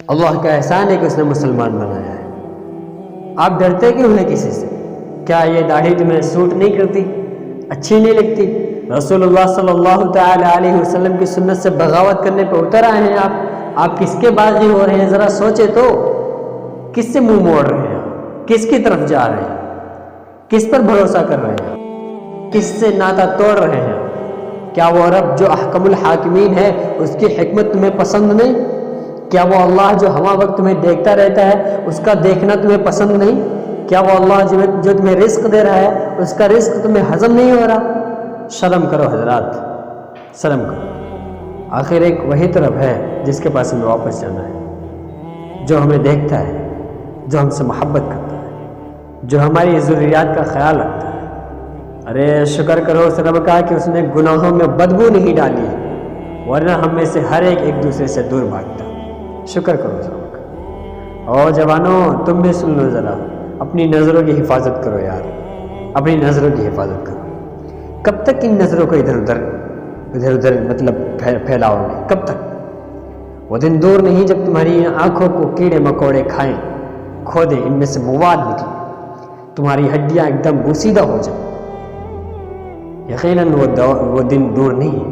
اللہ کا احسان ہے کہ اس نے مسلمان بنایا ہے۔ آپ ڈرتے کیوں ہیں کسی سے؟ کیا یہ داڑھی تمہیں سوٹ نہیں کرتی، اچھی نہیں لگتی؟ رسول اللہ صلی اللہ تعالی علیہ وسلم کی سنت سے بغاوت کرنے پہ اتر آئے ہیں آپ کس کے باغی ہو رہے ہیں؟ ذرا سوچے تو، کس سے منہ موڑ رہے ہیں؟ کس کی طرف جا رہے ہیں؟ کس پر بھروسہ کر رہے ہیں؟ کس سے ناطہ توڑ رہے ہیں؟ کیا وہ رب جو احکم الحاکمین ہے اس کی حکمت تمہیں پسند نہیں؟ کیا وہ اللہ جو ہمہ وقت تمہیں دیکھتا رہتا ہے اس کا دیکھنا تمہیں پسند نہیں؟ کیا وہ اللہ جو تمہیں رزق دے رہا ہے اس کا رزق تمہیں ہضم نہیں ہو رہا؟ شرم کرو حضرات، شرم کرو۔ آخر ایک وہی تو رب ہے جس کے پاس ہمیں واپس جانا ہے، جو ہمیں دیکھتا ہے، جو ہم سے محبت کرتا ہے، جو ہماری ضروریات کا خیال رکھتا ہے۔ ارے شکر کرو اس رب کا کہ اس نے گناہوں میں بدبو نہیں ڈالی ہے، ورنہ ہم میں سے ہر ایک دوسرے سے دور بھاگتا۔ شکر کرو اس رب کا۔ اور جوانوں تم بھی سن لو ذرا، اپنی نظروں کی حفاظت کرو یار، اپنی نظروں کی حفاظت کرو۔ کب تک ان نظروں کو ادھر ادھر مطلب پھیلاؤ گے؟ کب تک؟ وہ دن دور نہیں جب تمہاری آنکھوں کو کیڑے مکوڑے کھائیں، کھودیں، ان میں سے مواد نکلے، تمہاری ہڈیاں ایک دم بوسیدہ ہو جائیں۔ یقیناً وہ دن دور نہیں ہے۔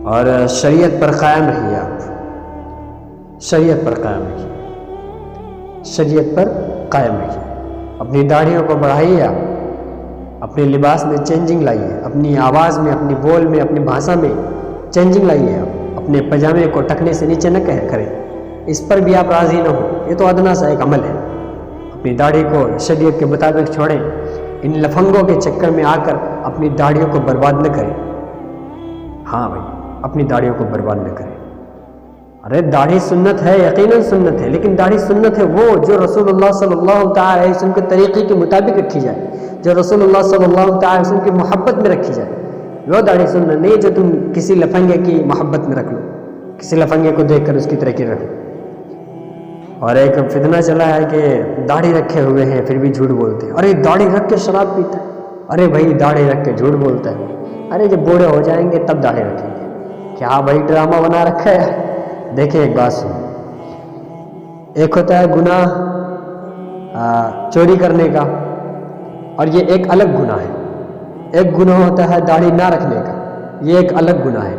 اور شریعت پر قائم رہیے آپ، شریعت پر قائم رہیے، شریعت پر قائم رہیے۔ اپنی داڑھیوں کو بڑھائیے، آپ اپنے لباس میں چینجنگ لائیے، اپنی آواز میں، اپنی بول میں، اپنی بھاشا میں چینجنگ لائیے۔ آپ اپنے پجامے کو ٹکنے سے نیچے نہ کریں، اس پر بھی آپ راضی نہ ہوں، یہ تو ادنا سا ایک عمل ہے۔ اپنی داڑھی کو شریعت کے مطابق چھوڑیں، ان لفنگوں کے چکر میں آ کر اپنی داڑھیوں کو برباد نہ کریں۔ ہاں بھائی، اپنی داڑھیوں کو برباد نہ کریں۔ ارے داڑھی سنت ہے، یقیناً سنت ہے، لیکن داڑھی سنت ہے وہ جو رسول اللہ صلی اللہ تعالی علیہ وسلم کے طریقے کے مطابق رکھی جائے، جو رسول اللہ صلی اللہ تعالی وسلم کی محبت میں رکھی جائے۔ وہ داڑھی سنت نہیں جو تم کسی لفنگے کی محبت میں رکھ لو، کسی لفنگے کو دیکھ کر اس کی طریقے رکھ لو۔ اور ایک فتنہ چلا ہے کہ داڑھی رکھے ہوئے ہیں پھر بھی جھوٹ بولتے ہیں۔ ارے داڑھی رکھ کے شراب پیتا ہے، ارے بھائی داڑھی رکھ کے جھوٹ بولتا ہے، ارے جب بوڑھے ہو جائیں گے تب داڑھی رکھیں گے۔ کیا بھائی ڈرامہ بنا رکھا ہے؟ دیکھیں ایک بات سنیں، ایک ہوتا ہے گناہ چوری کرنے کا، اور یہ ایک الگ گناہ ہے۔ ایک گناہ ہوتا ہے داڑھی نہ رکھنے کا، یہ ایک الگ گناہ ہے۔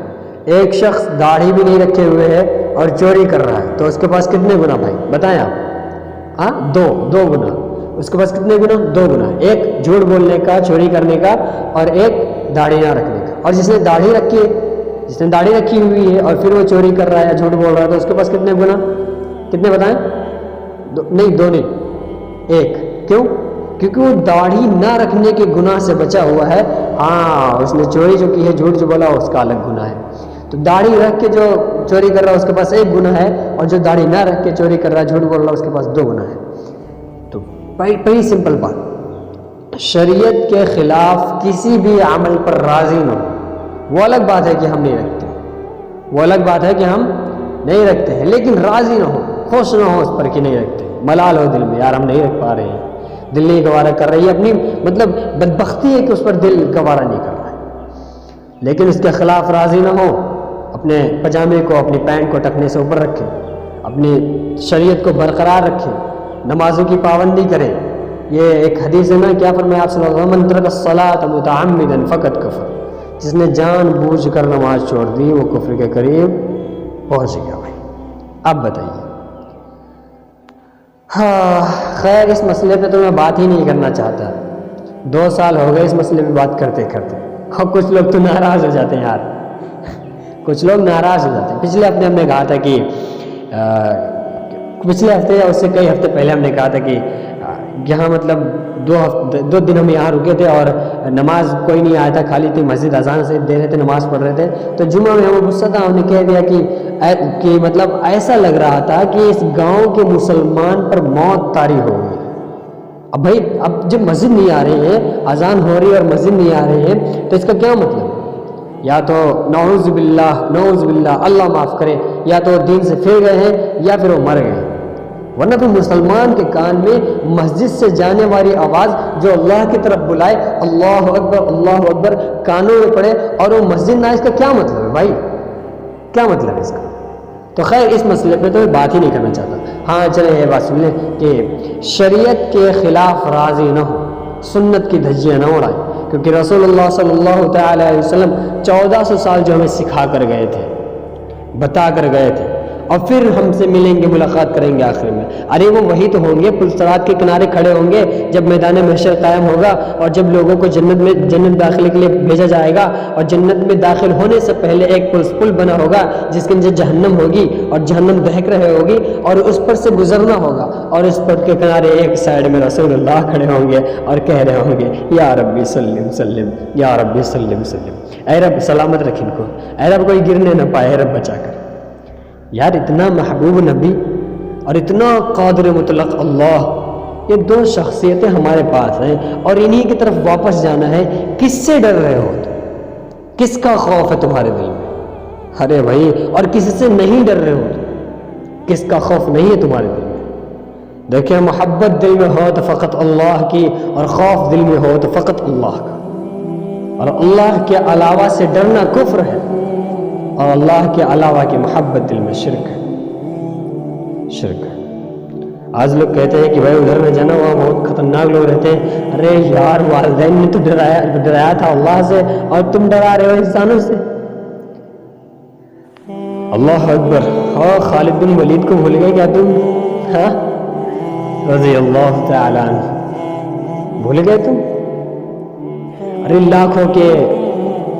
ایک شخص داڑھی بھی نہیں رکھے ہوئے ہے اور چوری کر رہا ہے، تو اس کے پاس کتنے گناہ بھائی بتائیں آپ؟ ہاں دو گناہ۔ اس کے پاس کتنے گناہ؟ دو گناہ، ایک جھوٹ بولنے کا، چوری کرنے کا، اور ایک داڑھی نہ رکھنے کا۔ اور جس نے داڑھی رکھی ہوئی ہے اور پھر وہ چوری کر رہا ہے یا جھوٹ بول رہا ہے، تو اس کے پاس کتنے گناہ؟ کتنے بتائیں؟ دو نہیں، ایک۔ کیوں؟ کیونکہ وہ داڑھی نہ رکھنے کے گناہ سے بچا ہوا ہے۔ ہاں اس نے چوری جو کی ہے، جھوٹ جو بولا، اس کا الگ گناہ ہے۔ تو داڑھی رکھ کے جو چوری کر رہا ہے اس کے پاس ایک گناہ ہے، اور جو داڑھی نہ رکھ کے چوری کر رہا ہے، جھوٹ بول رہا ہے، اس کے پاس دو گناہ ہے۔ تو بڑی سمپل بات، شریعت کے خلاف کسی بھی عمل پر راضی نہ ہو۔ وہ الگ بات ہے کہ ہم نہیں رکھتے، وہ الگ بات ہے کہ ہم نہیں رکھتے ہیں، لیکن راضی نہ ہو، خوش نہ ہو اس پر کہ نہیں رکھتے، ملال ہو دل میں، یار ہم نہیں رکھ پا رہے ہیں، دل نہیں گوارا کر رہی ہے، اپنی مطلب بدبختی ہے کہ اس پر دل گوارا نہیں کر رہا ہے، لیکن اس کے خلاف راضی نہ ہو۔ اپنے پجامے کو، اپنی پینٹ کو ٹکنے سے اوپر رکھیں، اپنی شریعت کو برقرار رکھیں، نمازوں کی پابندی کریں۔ یہ ایک حدیث ہے نا، کیا فرمایا آپ صلی اللہ علیہ وسلم؟ من ترک الصلاۃ متعمدا فقد کفر، جس نے جان بوجھ کر نماز چھوڑ دی وہ کفر کے قریب پہنچ گیا۔ بھائی اب بتائیے۔ ہاں خیر، اس مسئلے پہ تو میں بات ہی نہیں کرنا چاہتا، 2 سال ہو گئے اس مسئلے پہ بات کرتے کرتے، اور کچھ لوگ تو ناراض ہو جاتے ہیں یار، کچھ لوگ ناراض ہو جاتے ہیں۔ پچھلے ہفتے ہم نے کہا تھا کہ پچھلے ہفتے یا اس سے کئی ہفتے پہلے ہم نے کہا تھا کہ یہاں مطلب 2 دن ہم یہاں رکے تھے اور نماز کوئی نہیں آیا تھا، خالی تھی مسجد، اذان سے دے رہے تھے، نماز پڑھ رہے تھے۔ تو جمعہ میں ہمیں غصہ تھا، ہم نے کہہ دیا کہ مطلب ایسا لگ رہا تھا کہ اس گاؤں کے مسلمان پر موت طاری ہو گئی۔ اب بھائی اب جب مسجد نہیں آ رہی ہے، اذان ہو رہی ہے اور مسجد نہیں آ رہی ہے، تو اس کا کیا مطلب؟ یا تو نعوذ باللہ اللہ معاف کرے، یا تو دین سے پھر گئے ہیں یا پھر وہ مر گئے ہیں، ورنہ تو مسلمان کے کان میں مسجد سے جانے والی آواز جو اللہ کی طرف بلائے، اللہ اکبر کانوں میں پڑے اور وہ مسجد نہ، اس کا کیا مطلب ہے بھائی؟ کیا مطلب ہے اس کا؟ تو خیر اس مسئلے پہ تو میں بات ہی نہیں کرنا چاہتا. ہاں چلیں یہ بات سن لیں کہ شریعت کے خلاف راضی نہ ہو، سنت کی دھجیاں نہ اڑائیں، کیونکہ رسول اللہ صلی اللہ تعالیٰ علیہ وسلم 1400 سال جو ہمیں سکھا کر گئے تھے، بتا کر گئے تھے، اور پھر ہم سے ملیں گے، ملاقات کریں گے آخر میں. ارے وہ وہی تو ہوں گے، پل صراط کے کنارے کھڑے ہوں گے جب میدان محشر قائم ہوگا، اور جب لوگوں کو جنت داخلے کے لیے بھیجا جائے گا، اور جنت میں داخل ہونے سے پہلے ایک پل بنا ہوگا جس کے نیچے جہنم ہوگی، اور جہنم دہک رہے ہوگی، اور اس پر سے گزرنا ہوگا، اور اس پر کے کنارے ایک سائڈ میں رسول اللہ کھڑے ہوں گے اور کہہ رہے ہوں گے یا ربی سلم سلم، یا ربی سلم سلم، اے رب سلامت رکھ ان کو، اے رب کوئی گرنے نہ پائے، اے رب بچا کر. یار اتنا محبوب نبی اور اتنا قادر مطلق اللہ، یہ دو شخصیتیں ہمارے پاس ہیں، اور انہی کی طرف واپس جانا ہے. کس سے ڈر رہے ہو تم؟ کس کا خوف ہے تمہارے دل میں؟ ارے بھائی، اور کسی سے نہیں ڈر رہے ہو تم؟ کس کا خوف نہیں ہے تمہارے دل میں؟ دیکھیں، محبت دل میں ہو تو فقط اللہ کی، اور خوف دل میں ہو تو فقط اللہ کا. اور اللہ کے علاوہ سے ڈرنا کفر ہے، اور اللہ کے علاوہ کی محبت دل میں شرک ہے. شرک ہے. آج لوگ کہتے ہیں کہ بھائی ادھر نہ جانا، وہاں بہت خطرناک لوگ رہتے ہیں. ارے یار، والدین نے تو ڈرایا تھا اللہ سے، اور تم ڈرا رہے ہو انسانوں سے. اللہ اکبر. اور خالد بن ولید کو بھول گئے کیا تم؟ ہاں، رضی اللہ تعالیٰ عنہ، بھول گئے تم؟ ارے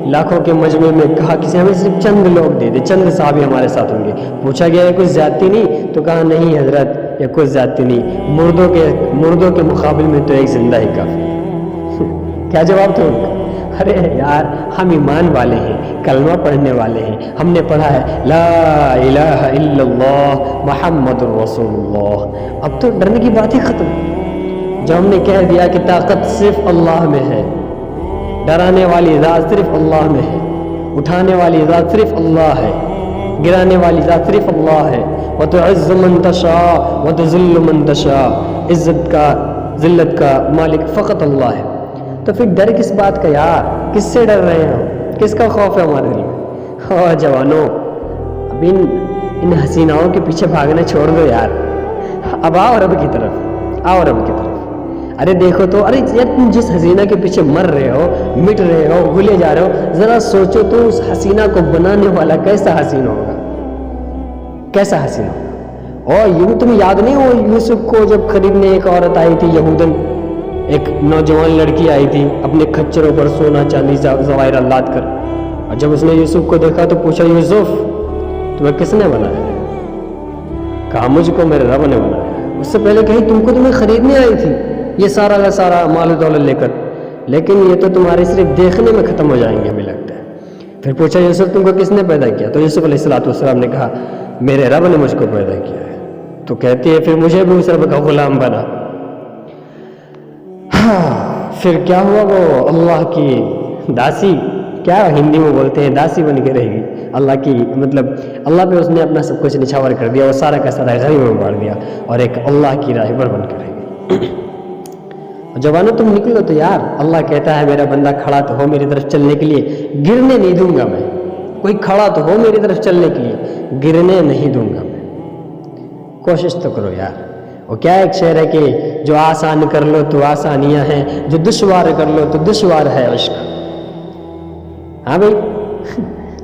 لاکھوں کے مجمع میں کہا کسی ہمیں صرف چند لوگ دے دے، چند صحابی ہمارے ساتھ ہوں گے. پوچھا گیا ہے کچھ زیادتی نہیں؟ تو کہا نہیں حضرت، یہ کچھ زیادتی نہیں، مردوں کے مقابل میں تو ایک زندہ ہی کافی ہے. کیا جواب تھا ان کا؟ ارے یار، ہم ایمان والے ہیں، کلمہ پڑھنے والے ہیں، ہم نے پڑھا ہے لا الہ الا اللہ محمد الرسول اللہ. اب تو ڈرنے کی بات ہی ختم. جب ہم نے کہہ دیا کہ طاقت صرف اللہ میں ہے، ڈرانے والی ذات صرف اللہ میں ہے، اٹھانے والی ذات صرف اللہ ہے، گرانے والی ذات صرف اللہ ہے. وَتُعِزُّ مَن تَشَاءُ وَتُذِلُّ مَن تَشَاءُ، عزت کا، ذلت کا مالک فقط اللہ ہے. تو پھر ڈر کس بات کا یار؟ کس سے ڈر رہے ہیں؟ کس کا خوف ہے ہمارے دل میں؟ اوہ جوانوں، اب ان حسیناؤں کے پیچھے بھاگنا چھوڑ دو یار. اب آؤ رب کی طرف، آؤ رب کی طرف. ارے دیکھو تو، ارے تم جس حسینہ کے پیچھے مر رہے ہو، مٹ رہے ہو، بھولے جا رہے ہو، ذرا سوچو تو اس حسینہ کو بنانے والا کیسا حسین ہوگا؟ کیسا حسین ہوگا؟ اور یوں تمہیں یاد نہیں ہو یوسف کو جب خریدنے ایک عورت آئی تھی یہودن، ایک نوجوان لڑکی آئی تھی اپنے کھچروں پر سونا چاندی زوائر لاد کر، اور جب اس نے یوسف کو دیکھا تو پوچھا یوسف تمہیں کس نے بنایا؟ کہا مجھ کو میرے رب نے بنایا. اس سے پہلے کہیں تم کو تمہیں خریدنے آئی تھی یہ سارا کا سارا مال و دولت لے کر، لیکن یہ تو تمہارے صرف دیکھنے میں ختم ہو جائیں گے ہمیں لگتا ہے. پھر پوچھا یوسف تم کو کس نے پیدا کیا؟ تو یوسف علیہ السلام نے کہا میرے رب نے مجھ کو پیدا کیا ہے. تو کہتی ہے پھر مجھے بھی اس رب کا غلام بنا. پھر کیا ہوا؟ وہ اللہ کی داسی، کیا ہندی میں بولتے ہیں، داسی بن کے رہے گی. اللہ کی مطلب اللہ پہ اس نے اپنا سب کچھ نچھاور کر دیا، وہ سارا کا سارا غریب میں بانٹ دیا، اور ایک اللہ کی راہبر بن کے رہے گی. جوانوں تم نکلو تو یار. اللہ کہتا ہے میرا بندہ کھڑا تو ہو میری طرف چلنے کے لیے، گرنے نہیں دوں گا میں. کوئی کھڑا تو ہو میری طرف چلنے کے لیے، گرنے نہیں دوں گا میں. کوشش تو کرو یار. وہ کیا ایک شعر ہے کہ جو آسان کر لو تو آسانیاں ہیں، جو دشوار کر لو تو دشوار ہے عشق. ہاں بھائی،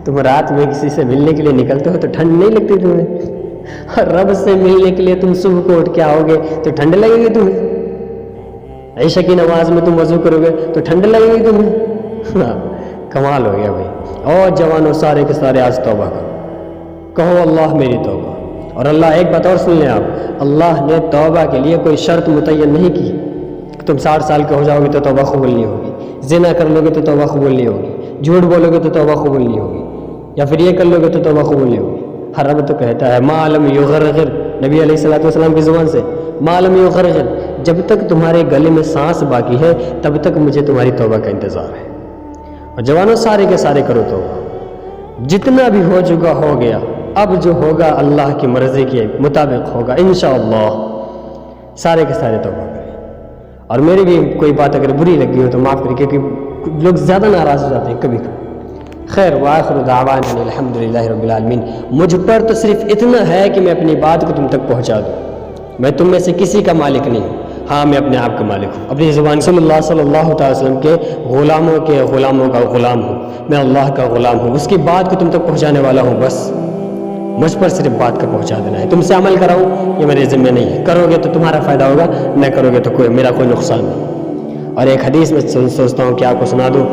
تم رات میں کسی سے ملنے کے لیے نکلتے ہو تو ٹھنڈ نہیں لگتی تمہیں، اور رب سے ملنے کے لیے تم صبح کو اٹھ کے آؤ گے تو ٹھنڈ لگے گی تمہیں. عشاء کی نماز میں تم وضو کرو گے تو ٹھنڈ لگے گی تمہیں. کمال ہو گیا بھائی. اور جوانوں سارے کے سارے آج توبہ کرو، کہو اللہ میری توبہ. اور اللہ ایک بات اور سن لیں آپ، اللہ نے توبہ کے لیے کوئی شرط متعین نہیں کی. تم 60 سال کے ہو جاؤ گے تو توبہ قبول نہیں ہوگی، زنا کر لو گے تو توبہ قبول نہیں ہوگی، جھوٹ بولو گے تو توبہ قبول نہیں ہوگی، یا پھر یہ کر لو گے تو توبہ قبول نہیں ہوگی. ہر رب تو کہتا ہے ما لم یغرغر، نبی علیہ الصلوۃ والسلام کی زبان سے، ما لم یغرغر، جب تک تمہارے گلے میں سانس باقی ہے تب تک مجھے تمہاری توبہ کا انتظار ہے. اور جوانوں سارے کے سارے کرو توبہ. جتنا بھی ہو چکا ہو گیا، اب جو ہوگا اللہ کی مرضی کے مطابق ہوگا انشاءاللہ. سارے کے سارے توبہ کریں. اور میری بھی کوئی بات اگر بری لگی ہو تو معاف کریں، کیونکہ لوگ زیادہ ناراض ہو جاتے ہیں کبھی کبھی. خیر وآخر دعوانا ان الحمدللہ رب العالمین. مجھ پر تو صرف اتنا ہے کہ میں اپنی بات کو تم تک پہنچا دوں. میں تم میں سے کسی کا مالک نہیں ہوں. ہاں میں اپنے آپ کا مالک ہوں. اپنی زبان صلی اللہ تعالی وسلم کے غلاموں کا غلام ہوں. میں اللہ کا غلام ہوں. اس کی بات کو تم تک پہنچانے والا ہوں. بس مجھ پر صرف بات کا پہنچا دینا ہے. تم سے عمل کراؤں یہ میرے ذمہ نہیں ہے. کرو گے تو تمہارا فائدہ ہوگا, نہ کرو گے تو میرا کوئی نقصان نہیں. اور ایک حدیث میں سوچتا ہوں کہ آپ کو سنا دوں.